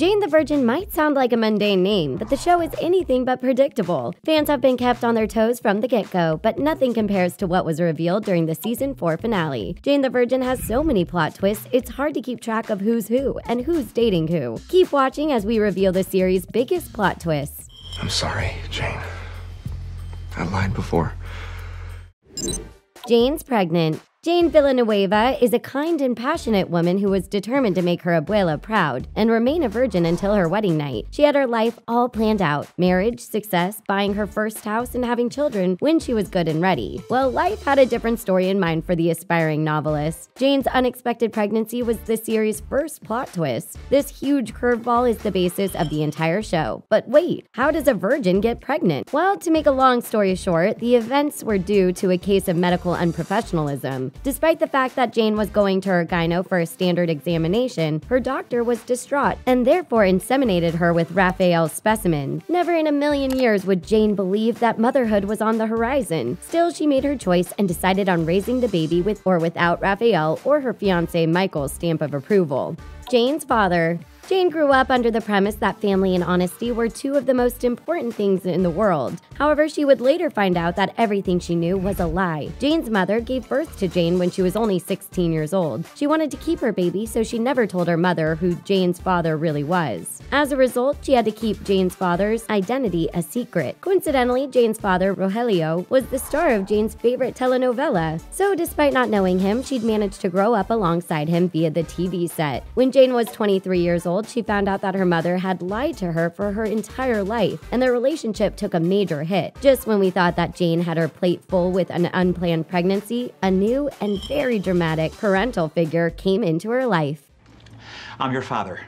Jane the Virgin might sound like a mundane name, but the show is anything but predictable. Fans have been kept on their toes from the get-go, but nothing compares to what was revealed during the Season 4 finale. Jane the Virgin has so many plot twists, it's hard to keep track of who's who and who's dating who. Keep watching as we reveal the series' biggest plot twists. I'm sorry, Jane. I lied before. Jane's pregnant. Jane Villanueva is a kind and passionate woman who was determined to make her abuela proud and remain a virgin until her wedding night. She had her life all planned out: marriage, success, buying her first house, and having children when she was good and ready. Well, life had a different story in mind for the aspiring novelist. Jane's unexpected pregnancy was the series' first plot twist. This huge curveball is the basis of the entire show. But wait, how does a virgin get pregnant? Well, to make a long story short, the events were due to a case of medical unprofessionalism. Despite the fact that Jane was going to her gyno for a standard examination, her doctor was distraught and therefore inseminated her with Rafael's specimen. Never in a million years would Jane believe that motherhood was on the horizon. Still, she made her choice and decided on raising the baby with or without Rafael or her fiancé Michael's stamp of approval. Jane's father. Jane grew up under the premise that family and honesty were two of the most important things in the world. However, she would later find out that everything she knew was a lie. Jane's mother gave birth to Jane when she was only 16 years old. She wanted to keep her baby, so she never told her mother who Jane's father really was. As a result, she had to keep Jane's father's identity a secret. Coincidentally, Jane's father, Rogelio, was the star of Jane's favorite telenovela. So despite not knowing him, she'd managed to grow up alongside him via the TV set. When Jane was 23 years old, she found out that her mother had lied to her for her entire life, and their relationship took a major hit. Just when we thought that Jane had her plate full with an unplanned pregnancy, a new and very dramatic parental figure came into her life. I'm your father.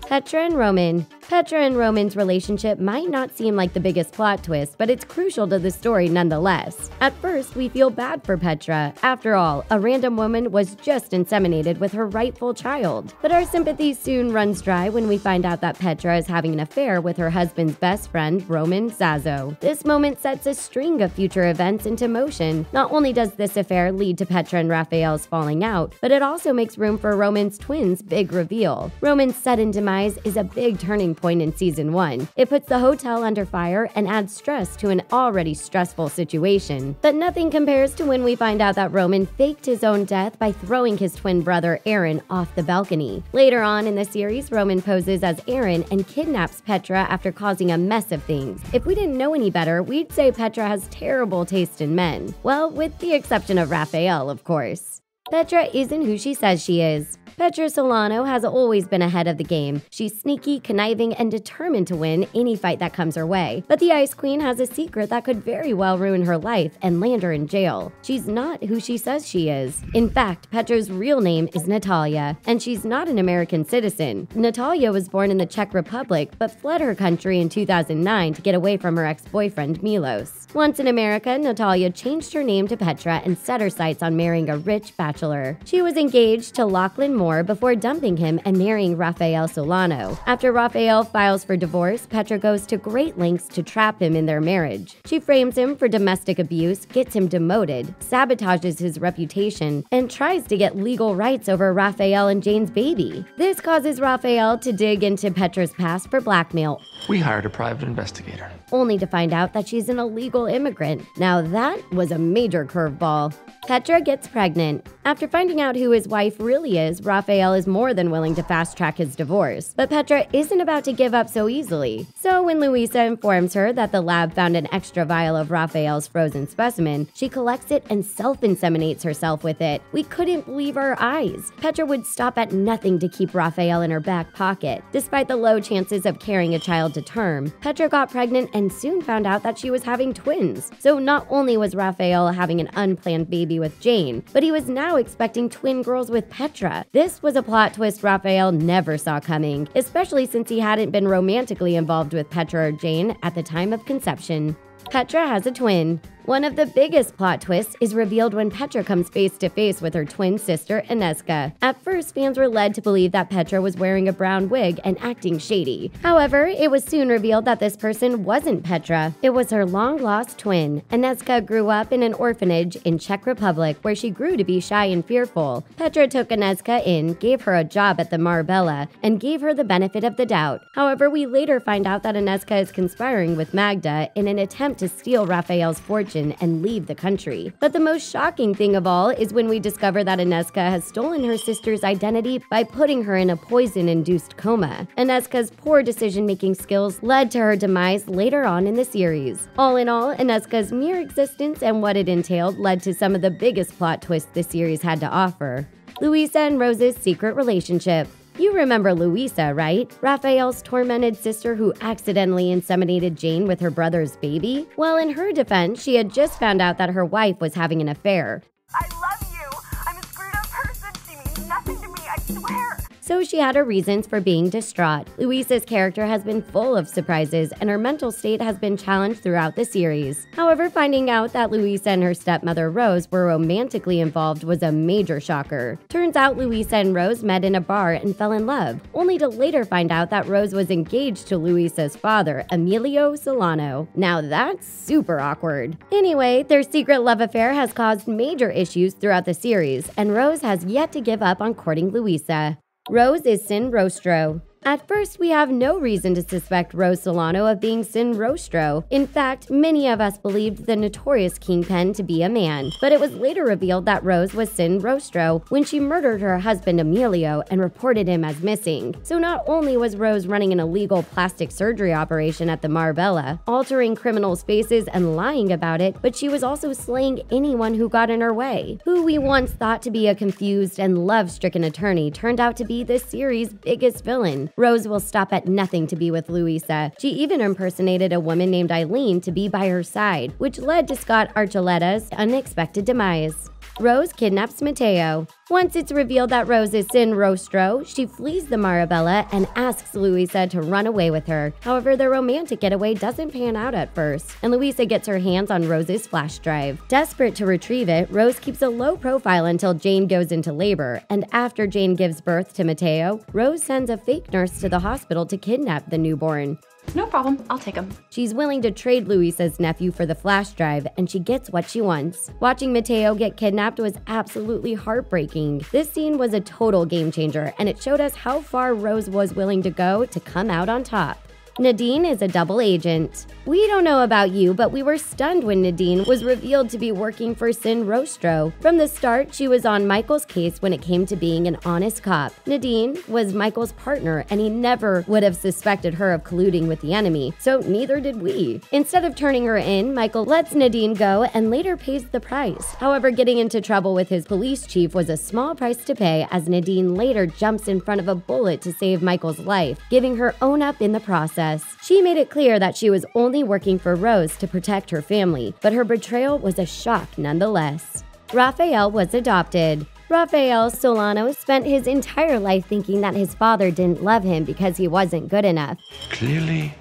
Petra and Roman. Petra and Roman's relationship might not seem like the biggest plot twist, but it's crucial to the story nonetheless. At first, we feel bad for Petra. After all, a random woman was just inseminated with her rightful child. But our sympathy soon runs dry when we find out that Petra is having an affair with her husband's best friend, Roman Zazo. This moment sets a string of future events into motion. Not only does this affair lead to Petra and Rafael's falling out, but it also makes room for Roman's twins' big reveal. Roman's sudden demise is a big turning point in Season 1. It puts the hotel under fire and adds stress to an already stressful situation. But nothing compares to when we find out that Roman faked his own death by throwing his twin brother Aaron off the balcony. Later on in the series, Roman poses as Aaron and kidnaps Petra after causing a mess of things. If we didn't know any better, we'd say Petra has terrible taste in men. Well, with the exception of Rafael, of course. Petra isn't who she says she is. Petra Solano has always been ahead of the game. She's sneaky, conniving, and determined to win any fight that comes her way. But the Ice Queen has a secret that could very well ruin her life and land her in jail. She's not who she says she is. In fact, Petra's real name is Natalia, and she's not an American citizen. Natalia was born in the Czech Republic, but fled her country in 2009 to get away from her ex-boyfriend Milos. Once in America, Natalia changed her name to Petra and set her sights on marrying a rich bachelor. She was engaged to Lachlan Moore before dumping him and marrying Rafael Solano. After Rafael files for divorce, Petra goes to great lengths to trap him in their marriage. She frames him for domestic abuse, gets him demoted, sabotages his reputation, and tries to get legal rights over Rafael and Jane's baby. This causes Rafael to dig into Petra's past for blackmail. We hired a private investigator. Only to find out that she's an illegal immigrant. Now that was a major curveball. Petra gets pregnant. After finding out who his wife really is, Rafael is more than willing to fast-track his divorce. But Petra isn't about to give up so easily. So when Luisa informs her that the lab found an extra vial of Rafael's frozen specimen, she collects it and self-inseminates herself with it. We couldn't believe our eyes. Petra would stop at nothing to keep Rafael in her back pocket. Despite the low chances of carrying a child to term, Petra got pregnant and soon found out that she was having twins. So not only was Rafael having an unplanned baby with Jane, but he was now expecting twin girls with Petra. This was a plot twist Rafael never saw coming, especially since he hadn't been romantically involved with Petra or Jane at the time of conception. Petra has a twin. One of the biggest plot twists is revealed when Petra comes face to face with her twin sister, Ineska. At first, fans were led to believe that Petra was wearing a brown wig and acting shady. However, it was soon revealed that this person wasn't Petra. It was her long-lost twin. Ineska grew up in an orphanage in Czech Republic where she grew to be shy and fearful. Petra took Ineska in, gave her a job at the Marbella, and gave her the benefit of the doubt. However, we later find out that Ineska is conspiring with Magda in an attempt to steal Rafael's fortune and leave the country. But the most shocking thing of all is when we discover that Ineska has stolen her sister's identity by putting her in a poison-induced coma. Ineska's poor decision-making skills led to her demise later on in the series. All in all, Ineska's mere existence and what it entailed led to some of the biggest plot twists the series had to offer. Luisa and Rose's secret relationship. You remember Luisa, right? Rafael's tormented sister who accidentally inseminated Jane with her brother's baby? Well, in her defense, she had just found out that her wife was having an affair. I love you. I'm a screwed up person. She means nothing to me, I swear. So she had her reasons for being distraught. Luisa's character has been full of surprises, and her mental state has been challenged throughout the series. However, finding out that Luisa and her stepmother Rose were romantically involved was a major shocker. Turns out Luisa and Rose met in a bar and fell in love, only to later find out that Rose was engaged to Luisa's father, Emilio Solano. Now that's super awkward. Anyway, their secret love affair has caused major issues throughout the series, and Rose has yet to give up on courting Luisa. Rose is sin Rostro. At first, we have no reason to suspect Rose Solano of being sin Rostro. In fact, many of us believed the notorious kingpin to be a man, but it was later revealed that Rose was sin Rostro when she murdered her husband Emilio and reported him as missing. So not only was Rose running an illegal plastic surgery operation at the Marbella, altering criminals' faces and lying about it, but she was also slaying anyone who got in her way. Who we once thought to be a confused and love-stricken attorney turned out to be this series' biggest villain. Rose will stop at nothing to be with Luisa. She even impersonated a woman named Eileen to be by her side, which led to Scott Archuleta's unexpected demise. Rose kidnaps Mateo. Once it's revealed that Rose is sin Rostro, she flees the Marabella and asks Luisa to run away with her. However, their romantic getaway doesn't pan out at first, and Luisa gets her hands on Rose's flash drive. Desperate to retrieve it, Rose keeps a low profile until Jane goes into labor, and after Jane gives birth to Mateo, Rose sends a fake nurse to the hospital to kidnap the newborn. No problem, I'll take him. She's willing to trade Luisa's nephew for the flash drive, and she gets what she wants. Watching Mateo get kidnapped was absolutely heartbreaking. This scene was a total game changer, and it showed us how far Rose was willing to go to come out on top. Nadine is a double agent. We don't know about you, but we were stunned when Nadine was revealed to be working for Sin Rostro. From the start, she was on Michael's case when it came to being an honest cop. Nadine was Michael's partner, and he never would have suspected her of colluding with the enemy, so neither did we. Instead of turning her in, Michael lets Nadine go and later pays the price. However, getting into trouble with his police chief was a small price to pay, as Nadine later jumps in front of a bullet to save Michael's life, giving her own up in the process. She made it clear that she was only working for Rose to protect her family, but her betrayal was a shock nonetheless. Rafael was adopted. Rafael Solano spent his entire life thinking that his father didn't love him because he wasn't good enough. Clearly,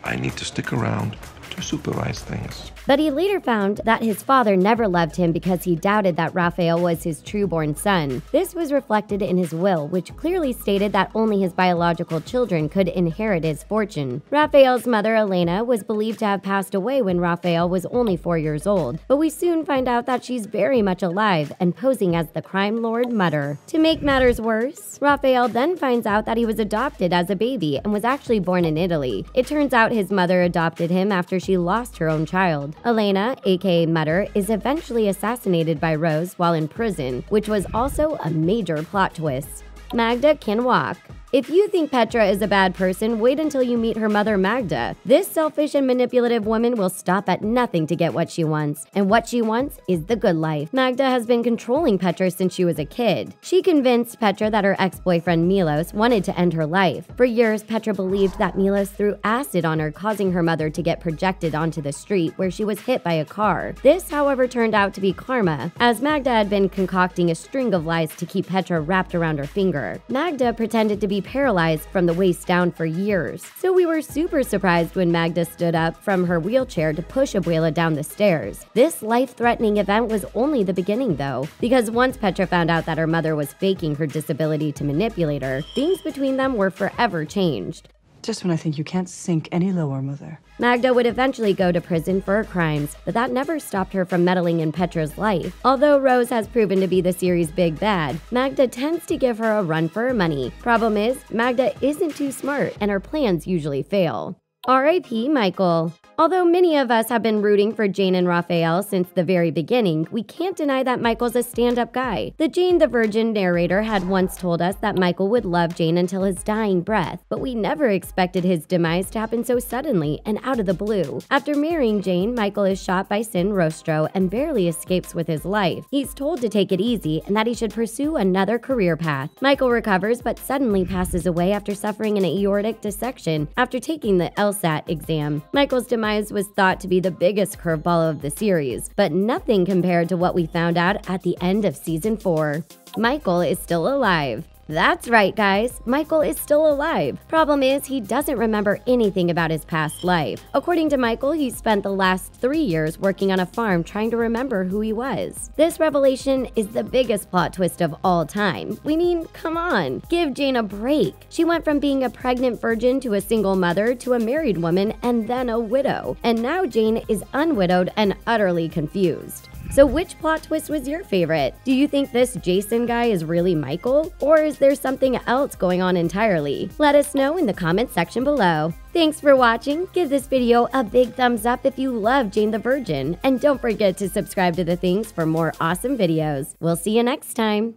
I need to stick around to supervise things. But he later found that his father never loved him because he doubted that Rafael was his true-born son. This was reflected in his will, which clearly stated that only his biological children could inherit his fortune. Rafael's mother, Elena, was believed to have passed away when Rafael was only 4 years old, but we soon find out that she's very much alive and posing as the crime lord Mutter. To make matters worse, Rafael then finds out that he was adopted as a baby and was actually born in Italy. It turns out his mother adopted him after she lost her own child. Elena, aka Mutter, is eventually assassinated by Rose while in prison, which was also a major plot twist. Magda can walk. If you think Petra is a bad person, wait until you meet her mother Magda. This selfish and manipulative woman will stop at nothing to get what she wants, and what she wants is the good life. Magda has been controlling Petra since she was a kid. She convinced Petra that her ex-boyfriend Milos wanted to end her life. For years, Petra believed that Milos threw acid on her, causing her mother to get projected onto the street where she was hit by a car. This, however, turned out to be karma, as Magda had been concocting a string of lies to keep Petra wrapped around her finger. Magda pretended to be be paralyzed from the waist down for years. So we were super surprised when Magda stood up from her wheelchair to push Abuela down the stairs. This life-threatening event was only the beginning though, because once Petra found out that her mother was faking her disability to manipulate her, things between them were forever changed. Just when I think you can't sink any lower, Mother. Magda would eventually go to prison for her crimes, but that never stopped her from meddling in Petra's life. Although Rose has proven to be the series' big bad, Magda tends to give her a run for her money. Problem is, Magda isn't too smart, and her plans usually fail. R.I.P. Michael. Although many of us have been rooting for Jane and Rafael since the very beginning, we can't deny that Michael's a stand-up guy. The Jane the Virgin narrator had once told us that Michael would love Jane until his dying breath, but we never expected his demise to happen so suddenly and out of the blue. After marrying Jane, Michael is shot by Sin Rostro and barely escapes with his life. He's told to take it easy and that he should pursue another career path. Michael recovers but suddenly passes away after suffering an aortic dissection after taking the LSAT exam. Michael's demise was thought to be the biggest curveball of the series, but nothing compared to what we found out at the end of season 4. Michael is still alive. That's right, guys. Michael is still alive. Problem is, he doesn't remember anything about his past life. According to Michael, he spent the last 3 years working on a farm trying to remember who he was. This revelation is the biggest plot twist of all time. We mean, come on, give Jane a break. She went from being a pregnant virgin to a single mother to a married woman and then a widow. And now Jane is unwidowed and utterly confused. So which plot twist was your favorite? Do you think this Jason guy is really Michael? Or is there something else going on entirely? Let us know in the comment section below. Thanks for watching. Give this video a big thumbs up if you love Jane the Virgin. And don't forget to subscribe to The Things for more awesome videos. We'll see you next time.